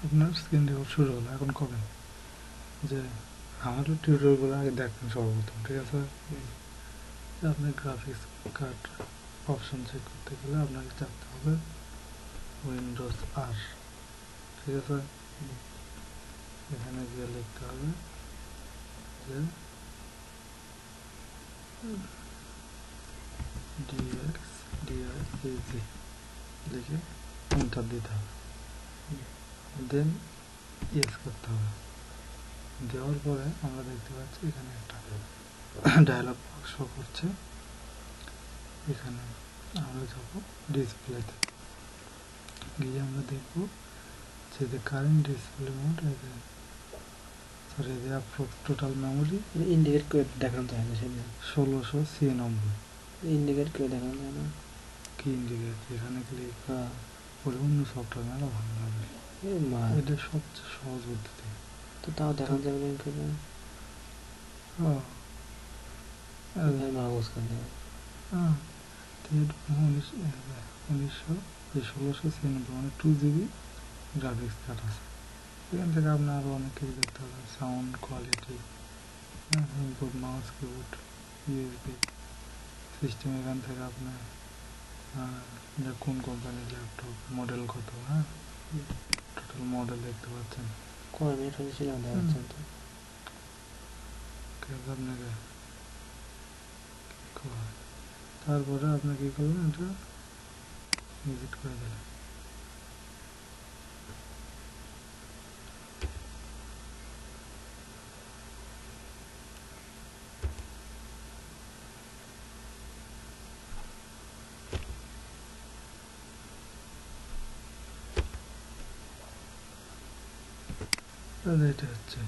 আপনার screen record শুরু হলো। এখন করবেন যে আমারও টিউটোরিয়ালগুলো আগে দেখবেন সর্বপ্রথম, ঠিক আছে? আপনি গ্রাফিক্স কার্ড অপশন চেক করতে গেলে আপনাকে চাপতে হবে উইন্ডোজ আর, ঠিক আছে? এখানে গিয়ে লিখতে হবে যে DXDIAG লিখে এন্টার দিতে হবে, দেন ইয়েস করতে হবে। দেওয়ার পরে আমরা দেখতে পাচ্ছি এখানে একটা ডায়ালগ বক্স শো করছে। এখানে আমরা যাব ডিসপ্লেতে, গিয়ে আমরা দেখব যে current display mode total memory indicate করে দেখানো যায় না, সেটা 1696। ইন্ডিকেট করে দেখানো যায় না। কি ইন্ডিকেট? এখানে ক্লিক করে অন্য সফটওয়্যার মেলা ভালো লাগবে। এটা সবচেয়ে সহজ পদ্ধতি। তো তাও দেখানো যাবে না করে মাউস করে দেবে। 1696 মানে 2 GB গ্রাফিক্স কার্ড আছে। এখান থেকে আপনার আরও অনেক কিছু দেখতে হবে, sound quality, input, mouse, keyboard, USB system. এখান থেকে আপনার যে কোন কোম্পানির ল্যাপটপ, মডেল কত, টোটাল মডেল দেখতে পাচ্ছেন। কয় মিনিট হয়েছিলাম দেখাচ্ছেন তো আপনাকে। তারপরে আপনি কি করবেন, এটা ভিজিট করে দিলেন। এটা হচ্ছে